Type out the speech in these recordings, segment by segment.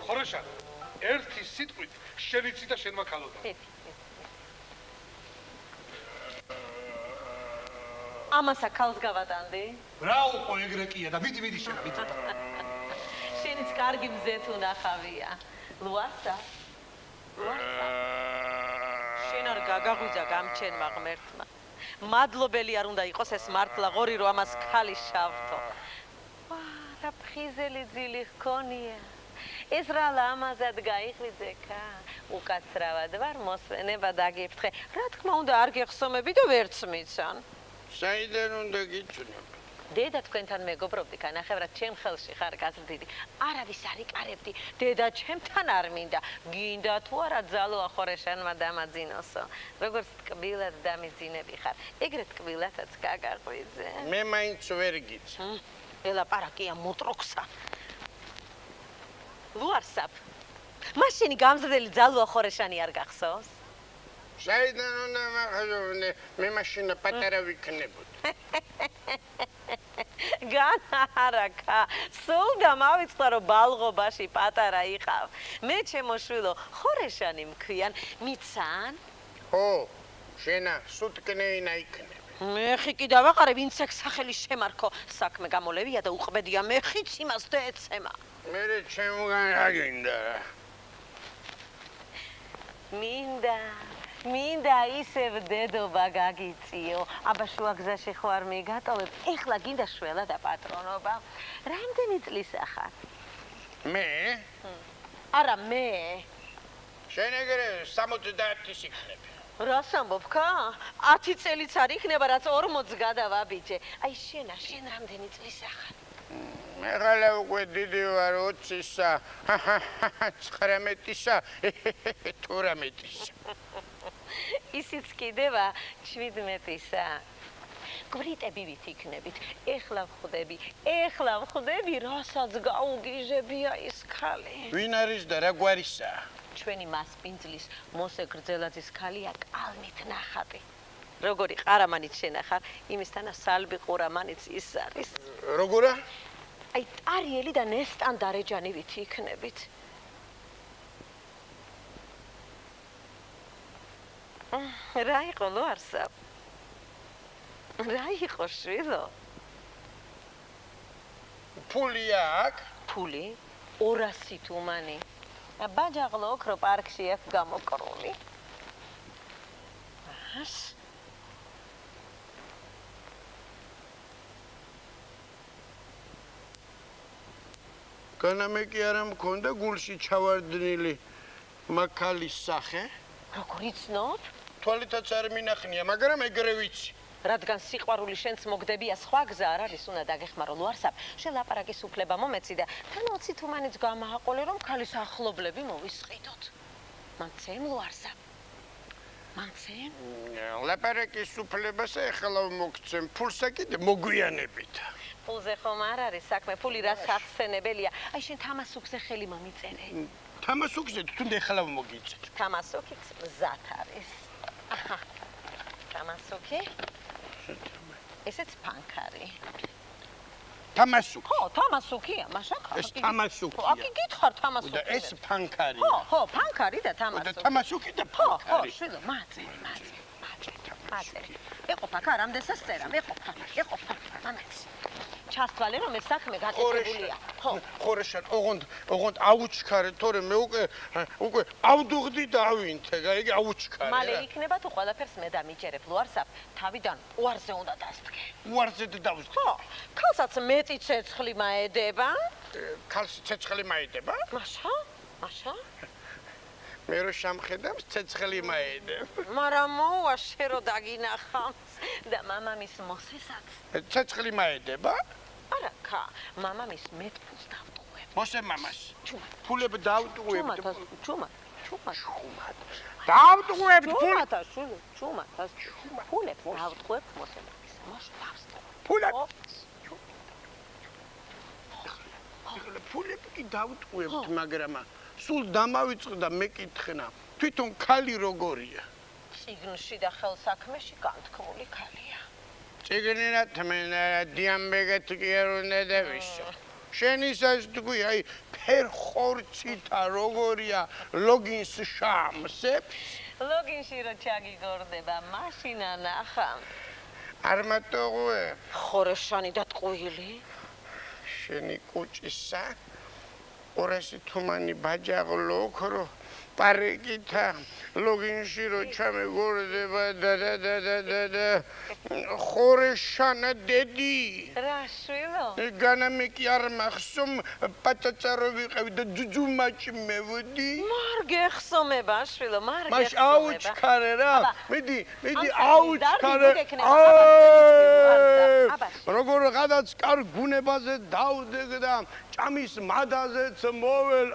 ხორეშან ერთი სიტყვით შენიცი და შენმა ქალოდა. ამასა ქალს გავატანდი? რა უყო ეგრე კია და მიდი შენ მიდი. შენიც კარგი მზე თუ ნახავია. ლუარსა. შენ არ გაგაღვიძა გამჩენმა ღმერთმა. მადლობელი არ უნდა იყოს ეს მართლა ღორი რომ ამას ქალი შავთო. რა ფხიზელი ძილი ჰქონია. ეს რა ლამაზად გაიღვიძეკა. უკაცრავად ვარ მოსვენება დაგიფრთხე. რა თქმა უნდა არ გეხსომები და ვერც მიცან. საიდან უნდა გიჩვენებ? დედა თქვენთან მეგობრობდი, განახევრად ჩემ ხელში ხარ გაზრდილი. არავის არ იკარებდი. დედა ჩემთან არ მინდა. გინდა თუ არა ძალოა ხორეშანმა დამაძინოსო. როგორც ტკბილად დამიძინები ხარ. ეგრეთ ტკბილადაც გაგაღვიძე. მე მაინც ვერ გიცი. ელაპარაკია მოტროქსა. ლუარსაბ. მაშინი გამზრდელი ძალოა ხორეშანი არ გახსოვს? საიდან უნდა მახსოვნე? მე მაშინ პატარა ვიქნებოდი. განარაკა, სულ დამავიწყდა რომ ბალღობაში პატარა იყავ. მე ჩემო შვილო, ხორეშანი მქვიან, მიცან? ხო, შენა სუტკნეინა იქნები. მეხი კი დავაყარე, ვინც აქ სახელი შემარქო, საქმე გამოლევია და უყბედია მეხიც იმას და ეცემა. მერე ჩემგან რა გინდა? მინდა ისევ დედობა გაგიწიო. აბა შუა გზაში ხო არ მიგატოვებ? ეხლა გინდა შველა და პატრონობა. რამდენი წლისა ხარ? მე? არა მე. შენ ეგრე 70-ის იქნები. რას ამბობ ხა? 10 წელიც არ იქნება, რაც 40-ს გადავაბიჯე. აი შენ რამდენი წლისა ხარ? მეხლა უკვე დიდი ვარ 20-ისა, 19-ისა, 18-ისა. ისიც კიდევა 17-ისა. გვრიტები ვით იქნებით. ეხლა ვხვდები, რასაც გაუგიჟებია ის ქალი. ვინ არის და რა გვარისაა? ჩვენი მასპინძლის მოსე გრძელაძის ქალია კალმით ნახატი. როგორი ყარამანით შენახარ, იმისთანა სალბი ყურამანიც ის არის. როგორა? აი ტარიელი და ნესტანდარეჯანი ვით იქნებით. რა იყო ლუარსაბ? რა იყო შვილო? ფული აქ? ფული? 200 თუმანი. ბაჯაღლო ოქრო პარკში აქვს გამოკრული. ას? განამე კი არა მქონდა გულში ჩავარდნილი მაქალის სახე? როგორ იცნობ? თვალითაც არ მინახნია, მაგრამ ეგრე ვიცი. რადგან სიყვარული შენც მოგდებია, სხვა გზა არ არის, უნდა დაგეხმარო ლუარსაბ. შელაპარაკის უფლება მომეცი და თან 20 თუმანიც გამააყოლე, რომ ქალის ახლობლები მოვისყიდოთ. მანცემ ლუარსაბ. მანცემ? ლაპარაკის უფლებას ეხლა მოგცემ, ფულსა კიდე მოგვიანებით. ფულზე ხომ არ არის საქმე, ფული რა სახსენებელია. აი შენ თამასუქზე ხელი მომიწერე. თამასუქზე თუნდე ეხლა მოგიწერ. თამასუქიც მზად არის. აჰა. თამასუქი? ესეც ფანქარი. თამასუქი. ხო, თამასუქია, მაშაკა. ეს თამასუქია. აქ გითხარ თამასუქი. და ეს ფანქარი. ხო, ფანქარი და თამასუქი. და თამასუქი და ფანქარი. ხო, შვილო, მაწერე. ეყოფა ხა, რამდენსაც წერა, ეყოფა. მამეც. ჩასვალე რომ ეს საქმე გაკეთებულია. ხო. ხორეშან, ოღონდ აუჩქარე, თორე მე უკვე ავდუღდი დავინთე, იგი აუჩქარე. მალე იქნება თუ ყველაფერს მე დამიჯერებ ლუარსაბ, თავიდან უარზე უნდა დასდგე. უარზე დავსდგე. ხო, ქალსაც მეტი ცეცხლი მაედება. ქალს ცეცხლი მაედება? მაშა? მე რო შამხედავს ცეცხლი მაედებ. მაგრამ მოვა შე რო დაგინახავს და მამამის მოსესაც. ცეცხლი მაედება? არა, ხა, მამამის მეტფულს დავტყუებ. მოსე მამას. ფულებ დავტყუებ. ჩუმად. დავტყუებ ფულებს ფულებს დავტყუებ მოსე მამის. მოშ დავსტყუებ. ფულებ. ფულებ კი დავტყუებთ, მაგრამ სულ დამავიწყდა მეკითხნა. თვითონ ქალი როგორია? შიგნში და ხელსაქმეში განთქმული ქალია. წიგნინათ მე დიამბეგეთ კი არ უნდა დავისო. შენ ისეს თქვი, აი ფერხორცითა როგორია ლოგინს შამსებს? ლოგინში რო ჩაგიგორდება, მაშინა ნახა. არ მატოღვე, ხორეშანი და ტყუილი. შენი კუჭისა, 200 თუმანი ბაჯაღლო ოქრო პარეკითა ლოგინში რო ჩამეგორდება და ხორეშანა დედი. რა შვილო? განამე კი არ მახსოვ პატაწერო ვიყევი და ძუძუმაჭი მევდი. მარ გეხსომება შვილო, მარ მაშ გეხსომება. აუჩქარე რა. მიდი, ამ აუჩქარე. დარდი გექნება. როგორ გადაც კარ გუნებაზე დავდეგ და ჭამის მადაზეც მოվել.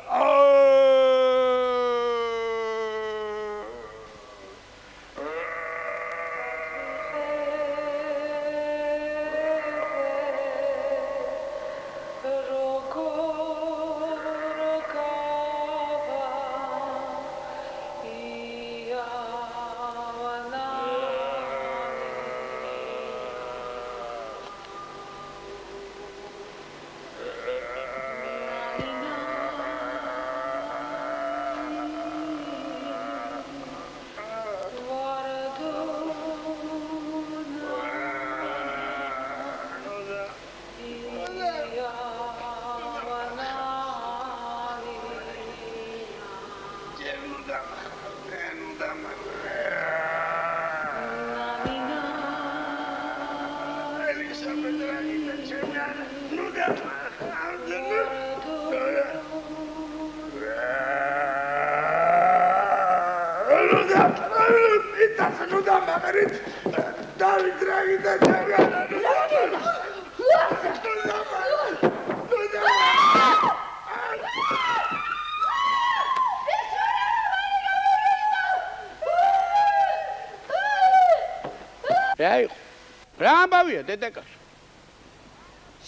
რა ამბავია დედაკაცო?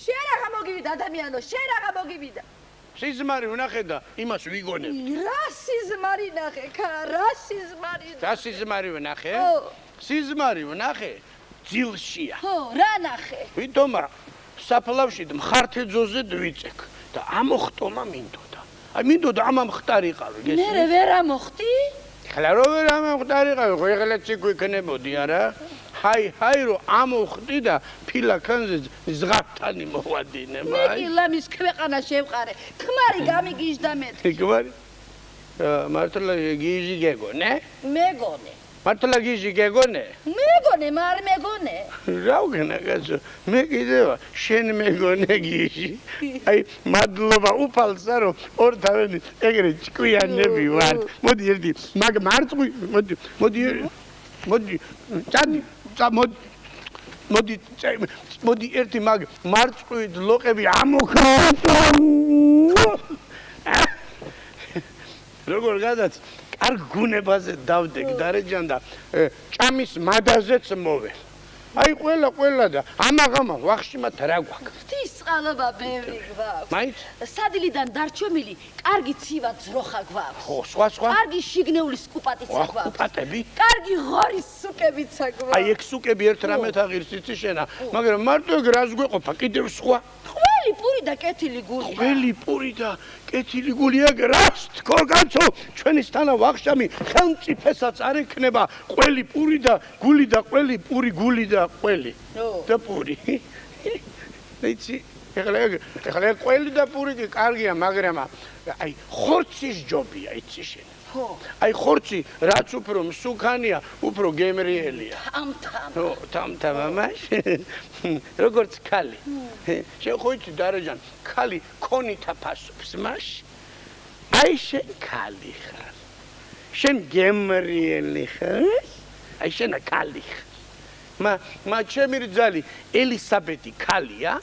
შენ რა გამოგივიდა ადამიანო, შენ რა გამოგივიდა? სიზმარი ვნახე და იმას ვიგონებ. რა სიზმარი ნახე, რა სიზმარი? რა სიზმარი ვნახე? ხო. სიზმარი ვნახე ძილშია. ხო, რა ნახე? ვიტომა საფლავში მხართეძოზე დვიწეკ და ამოხტომა მინდოდა. აი მინდოდა ამ მხტარიყავი, გესმის? მე ვერ ამოხტი? ხლა რო ვერ ამხტარიყავი, ხო ეხლაც გვიქნებოდი არა? ჰაი რო ამოხტი და ფილაქანზე ზღაპთანი მოვადინე, მე კი ლამის ქვეყანა შევყარე. ქმარი გამიგიჟდა მე. ქმარი? მართლა გიჟი გეგონე? მეგონე. მართლა გიჟი გეგონე? მეგონე, მარ მეგონე. რა ვგენა კაცო? მე კიდევა შენ მეგონე გიჟი. აი მადლობა უფალსა რომ ორთავენი ეგრე ჭკვიანები ვართ. მოდი ერთი მაგ მარწყვი, მოდი წადი მოდი ერთი მაგ მარწყვით ლოყები ამოქრატო. როგორ გადაც არ გუნებაზე დავდეგ დარეჯან და ჭამის მადაზეც მოվել. აი ყველა და ამაღამა ვახშიმათ რა გვაქვს. ღვთის წყალობა ბევრი გვაქვს. მაინც? სადილიდან დარჩომილი კარგი ცივა ძროხა გვაქვს. ხო, სხვა. კარგი შიგნეული სკუპატიცა გვაქვს. სკუპატები? კარგი ღორის სუკებიცა გვაქვს. აი ეგ სუკები ერთ რამეთ აღირს იცი შენა, მაგრამ მარტო ეგ რას გვეყოფა კიდევ სხვა? ყველი პური და კეთილი გული. ყველი პური და კეთილი გული ეგ რას თქო კაცო? ჩვენი სტანა ვახშამი ხელმწიფესაც არ ექნება. ყველი პური და გული და ყველი პური გული და ყველი. და პური. იცი ეხლა ყველი და პური კი კარგია, მაგრამ აი ხორცის ჯობია იცი შენ. ხო. აი ხორცი რაც უფრო მსუქანია, უფრო გემრიელია. თამთა მამაშ. როგორც ქალი. შენ ხო იცი დარეჯან, ქალი ქონითა ფასობს მაშ. აი შენ ქალი ხარ. შენ გემრიელი ხარ? აი შენ ქალი ხარ. მა ჩემი რძალი ელისაბედი ქალია.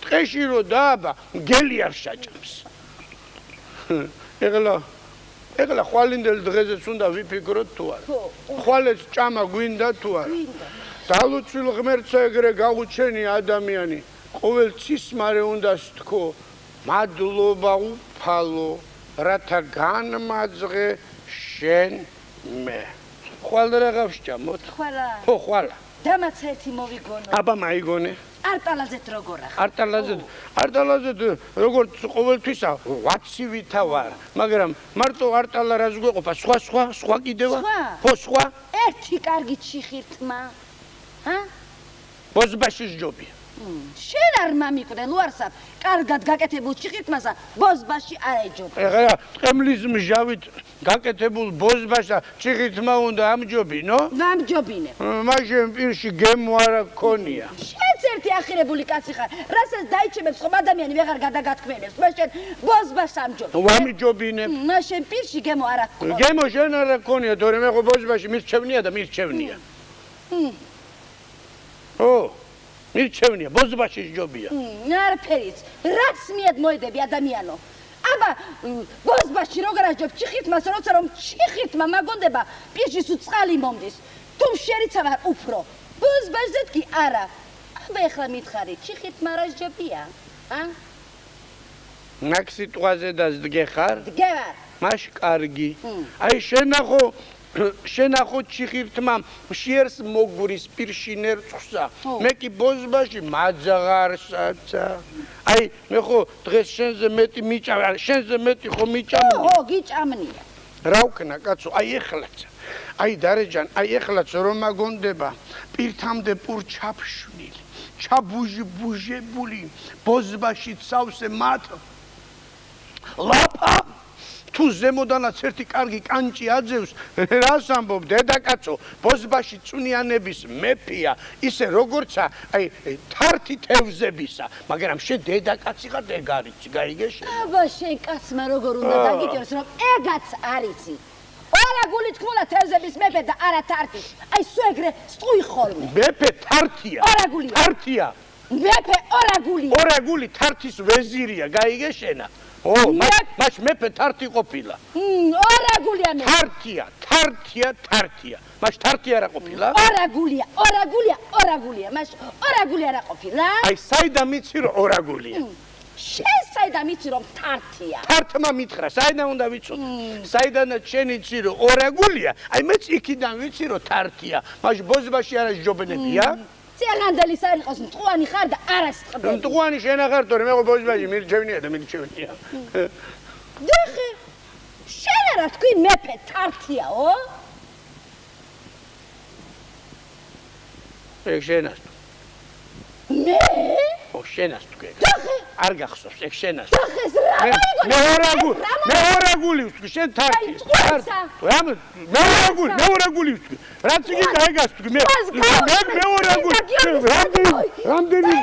ტყეში რო დააბა, გელი არ შეჭამს. ეხლა ხვალინდელ დღეზეც უნდა ვიფიქროთ თუ არა. ხვალეც ჭამა გვინდა თუ არა. დალუცვილ ღმერთსა ეგრე გაუჩენი ადამიანი. ყოველ ცისმარე უნდა სთქო, მადლობა უფალო, რათა განმაძღე შენ მე. ხვალ რა გავსჭამოთ? ხვალა. ხო, ხვალა. დამაც ერთი მოვიგონო. აბა მაიგონე. არტალაზეთ როგორ ახლა? არტალაზეთ როგორც ყოველთვისა ვაცივითა ვარ, მაგრამ მარტო არტალა რას გვეყოფა? სხვა კიდევა? ხო, სხვა? ერთი კარგი ჩიხირთმა. ჰა? ბოზბაშის ჯობია. შენ არ მამიკვდე ლუარსაბ, კარგად გაკეთებულ ჩიხირთმასა ბოზბაში არ ეჯობ. ეხლა ტყემლის მჟავით გაკეთებულ ბოზბაშა ჩიხირთმა უნდა ამჯობინო? ვამჯობინე. მაშინ პირში გემო არა გქონია. შენც ერთი ახირებული კაცი ხარ, რასაც დაიჩემებს ხომ ადამიანი ვეღარ გადაგათქმელებს, მაშინ ბოზბაშს ამჯობინე. ვამჯობინე. მაშინ პირში გემო არ აქვს. გემო შენ არა გქონია, თორე მე ხო ბოზბაში მირჩევნია და მირჩევნია. ო მირჩევნია, ბოზბაშის ჯობია. არაფერიც, რაც მიად მოედები ადამიანო. აბა ბოზბაში როგორ აჯობ ჩიხირთმას, როცა რომ ჩიხირთმა მაგონდება, პირში სულ წყალი მომდის. თუ შერიცა ვარ უფრო. ბოზბაშზეც კი არა. აბა ეხლა მითხარი, ჩიხირთმა რა ჯობია? ა? მაგ სიტყვაზე დაგეხარ? დგევარ. მაშ კარგი. აი შენახო ჩიხირთმა მშიერს მოგვრის პირში ნერწყვსა. მე კი ბოზბაში მაძღარსაცა. აი მე ხო დღეს შენზე მეტი მიჭამ, შენზე მეტი ხო მიჭამნი? ო, გიჭამნია. რა ვქნა კაცო, აი ეხლაც. აი დარეჯან, აი ეხლაც რომ მაგონდება, პირთამდე პურ ჩაფშვნილი, ჩაბუჟბუჟებული, ბოზბაში ცავსე მათ. ლაპა თუ ზემოდანაც ერთი კარგი კანჭი აძევს, რას ამბობ დედაკაცო, ბოზბაში წვნიანების მეფია, ისე როგორცა აი თართი თევზებისა, მაგრამ შენ დედაკაცი ხარ ეგარიცი, გაიგე შენ? აბა შენ კაცმა როგორ უნდა დაგიჭიროს, რომ ეგაც არიცი. არა გული თქუნა თევზების მეფე და არა თართი. აი სუეგრე სტუი ხოლმე. მეფე თართია. ორაგულია. თართია. მეფე ორაგულია. ორაგული თართის ვეზირია, გაიგე შენა? ო, მაშ მეფე თართი ყოფილა. ორაგულია მე. თართია. მაშ თართი არა ყოფილა? ორაგულია. მაშ ორაგული არა ყოფილა? აი, საიდან მიცი რომ ორაგულია? შენ საიდან მიცი რომ თართია? თართმა მითხრა, საიდან უნდა ვიცოდე? საიდანაც შენ იცი რომ ორაგულია, აი მეც იქიდან ვიცი რომ თართია. მაშ ბოზბაში არა ჯობნებია? წეღანდელის არ იყოს მტყუანი ხარ და არასწრაფო. მტყუანი შენ ახარ თორე მე ბოზბაში მირჩევნია და მირჩევნია. დახე. შენ არა თქვი მეფე თართიაო? ეგ შენას. მე? ო შენას თქვი. დახე. არ გახსოვს ეგ შენას. დახეს რა? მე ორაგული ვთქვი, შენ თართი. მე ორაგული ვთქვი. რაც იგი დაეგას ვთქვი, მე ორაგული. რამდენი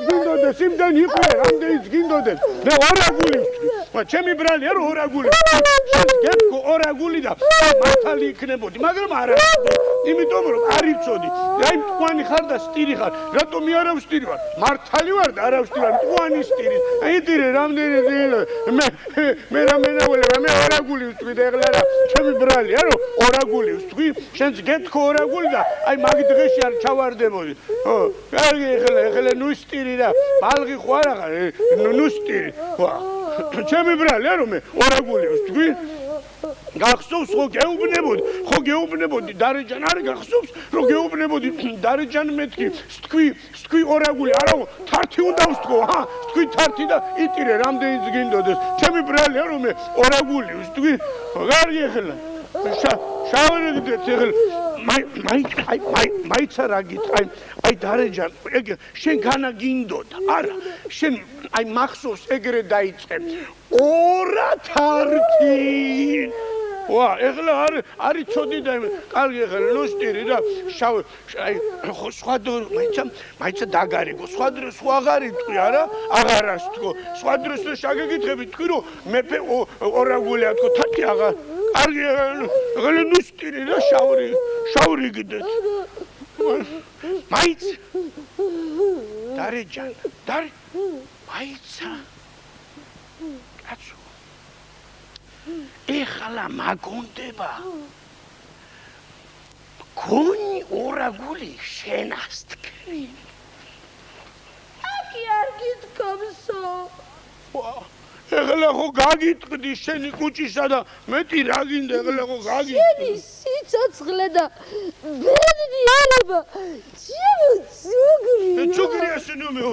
გინდოდა სიმდანი იყო, რამდენი გინდოდა. მე ორაგული ვთქვი. ჩემი ბრალი არა ორაგული. შენ გეთქო ორაგული და მართალი იქნებოდი, მაგრამ არა. იმიტომ რომ არ იცოდი. აი მტყუანი ხარ და სტირი ხარ. რატომი არა ვსტირი ვარ? მართალი ვარ და არა ვსტირი ვარ. მტყუანი სტირი. აი ტირე რამდენი მე რამენაველა მე ორაგული ვთქვი და ეხლა რა ჩემი ბრალი არა ორაგული ვთქვი. შენც გეთქო ორაგული და აი მაგ დღეში არ ჩავარდებოდი. ო, კარგი ეხლა ნუ სტირი რა. ბალღი ხო არა ხარ? ნუ სტირი. ჩემი ბრალი არა მე ორაგული ვთქვი. გახსოვს ხო გეუბნებოდი დარეჯან არ გახსოვს რომ გეუბნებოდი დარეჯან მეთქი სტქვი ორაგული არა თართი უნდა ვსტქო ჰა სტქვი თართი და იტირე რამდენი გინდოდეს ჩემი ბრალი არა მე ორაგული ვსტქვი გარგი ეხლა შავერიდეთ ეხლა მაიცა რა გიტყვი აი დარეჯან ეგ შენ განა გინდოდა არა შენ აი მახსოვს ეგრე დაიწყე ორა თართი ვა, ეხლა არ იცოდი და კარგი ეხლა ნუსტირი და შავ აი სხვა დრო მაიცა დაგარიგო სხვა დროს ხო აღარ იტყვი არა აღარას თქო სხვა დროს შაგეკითხები თქვი რომ მეფე ორაგულია თქო თათი აღარ კარგი ეხლა ნუსტირი და შავრი გიდეთ მაიცა დარეჯან მაიცა კაცო ეხლა მაგონდება გონი ორაგული შენას თქვი აკი არ გითქვამსო ეხლა ხო გაგიტყდი შენი კუჭისა და მეტი რა გინდა ეხლა ხო გაგიტყდი შენი სიცოცხლე და ბედნი არაბა ჩემო ცუგრიას ნუმეო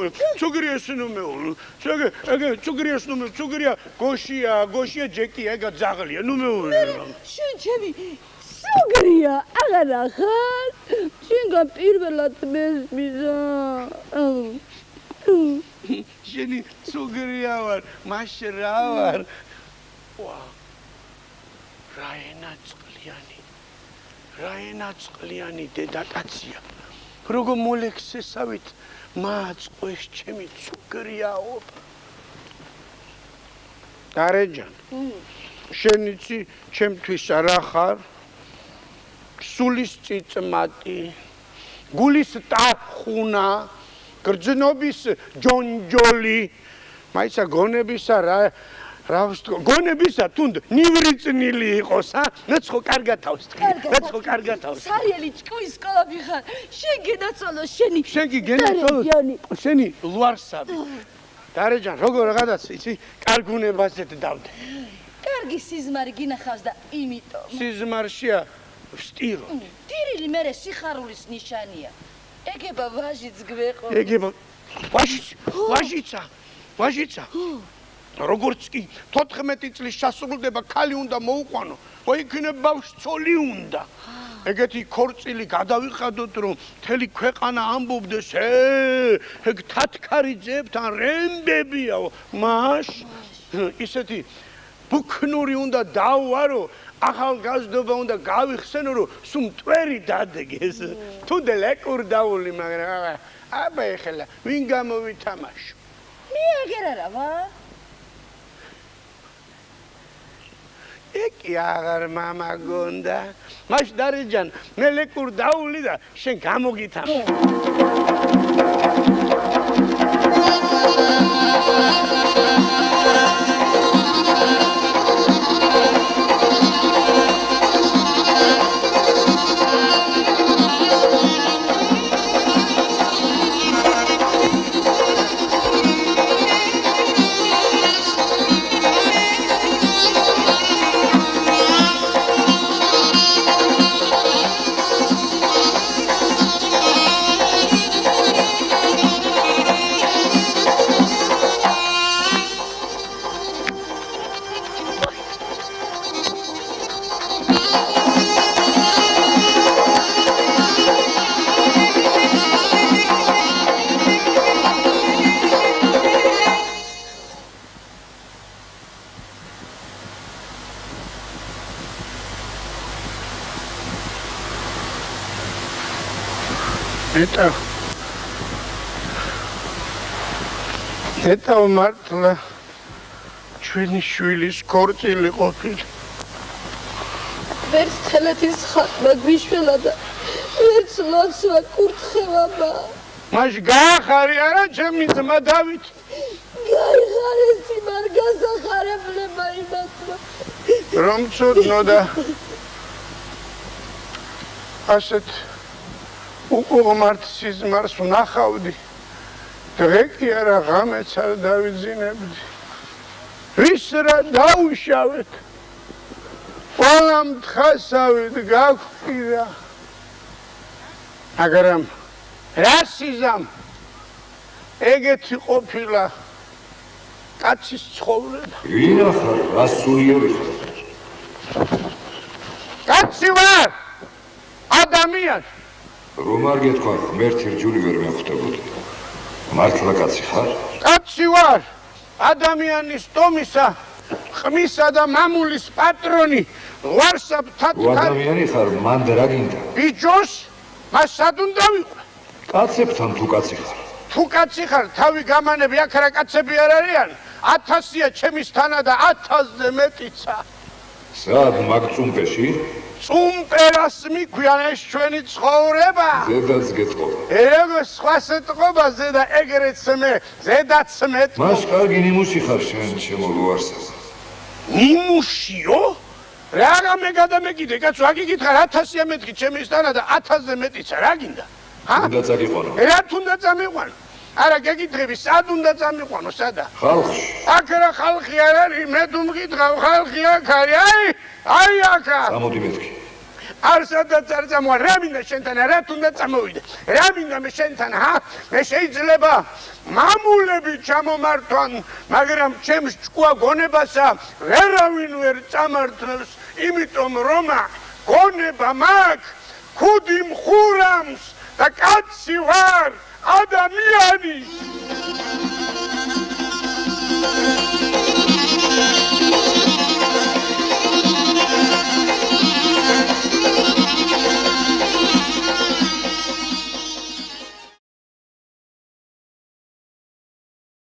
ცუგრია გოშია ჯეკია გაძაღლია ნუმეო შენ ჩემი სუგრია აღარა ხარ შენგან პირველად მესმისა შენი ცუგრია ვარ მაშ რა ვარ ვა რაენა წყლიანი დედაკაცია როგორ მოლექსესავით მაწყოს ჩემი ცუგრიაობა დარეჯან შენიცი ჩემთვის რა ხარ სულის წიწმატი გულის ტახუნა გრძნობის ჯონჯოლი მაიცა გონებისა რა გონებისა თუნდ ნივრიწნილი იყოს ნაცხო კარგად თავს სარიელი ჭკუის სკოლები ხარ შენ გენაცვალო შენი შენი ლუარსაბი დარეჯან როგორ რაღაცა იცი კარგუნებაზეთ დავდე კარგი სიზმარი გინახავს და იმიტომ სიზმარშია სტირო ტირილი მერე სიხარულის ნიშანია ეგება ვაჟიც გვეყო ეგება ვაჟიცა როგორც კი 14 წლის შესრულდება ქალი უნდა მოუყვანო იქნებ ბავშვს ცოლი უნდა ეგეთი ქორწილი გადავიხადოთ რომ მთელი ქვეყანა ამბობდეს ეგ თათქარიძეებთან რემბებიაო მაშ ისეთი ბუქნური უნდა დავარო ახალგაზრდობა უნდა გავიხსენო რომ სულ მტვერი დადეგეს თუ დელეკურ დაული მაგრამ აბა ეხლა ვინ გამოვითამაშო მე აგერ არა ვა ეკი აღარ მამა გონდა მაშ დარეჯან მე ლეკურ დაული და შენ გამოგითამაშე ეტა მართლა ჩვენი შვილის ქორწილი ყოფილი ვერც ხელეთის ხატმა გვიშველა და ვერც ლოცვა კურთხევამა მაშ გაახარი არა ჩემი ძმა დავით გაიხარესი მარ გასახარებლება იმათმა რომ ცოდნო და ასეთ უყურმართ სიზმარს ვნახავდი დღე კი არა ღამეც არ დავიძინებდი ვის რა დაუშავეთ ყველამ თხასავით გაგვყიდა მაგრამ რა სიზამ ეგეთი ყოფილა კაცის ცხოვრება ვინ ახარ რა სულიერი ხარ კაცი ვარ ადამიანი რომ არ გეთქვა ღმერთი რჯული ვერ მეხვდებოდი მართლა კაცი ხარ კაცი ვარ ადამიანის ტომისა ხმისა და მამულის პატრონი ვარსაბ თათქარი ადამიანი ხარ მან რა გინდა ბიჭოს მას სად უნდა ვიყო კაცებთან თუ კაცი ხარ თუ კაცი ხარ თავი გამანები აქ რა კაცები არ არიან 1000-ია ჩემის თანა და 1000-ზე მეტიცა სად მაგწუმპეში წუმპერას მიქვიან ეს ჩვენი ცხოვრება ზედაც გეტყობა ეგ სხვას ეტყობა ზედა ეგრეც მე ზედაც მეტყობა მას კარგი ნიმუში ხარ შენ ჩემო ლუარსაბ ნიმუშიო რა მე გადამეკიდე კაცო აგიკითხა 1000-ია მეთქი ჩემის თანა და 1000-ზე მეტიცა რა გინდა უნდა წაგიყვანო რა თუნდა წამიყვანო არა გეკითხები, სად უნდა წამიყვანო, სადა? ხალხში. აქ რა ხალხი არ არის, მე თუ მკითხავ, ხალხი აქ არის. აი აქა. წამოდი მეთქი. არ სადაც არ წამოვა, რა მინდა შენთან, რა თუნდა წამოვიდე. რა მინდა მე შენთან, მე შეიძლება მამულები ჩამომართვან, მაგრამ ჩემს ჭკუა გონებასა ვერავინ ვერ წამართავს, იმიტომ რომ გონება მაქვს, ქუდი მხურამს და კაცი ვარ, ადამიანი.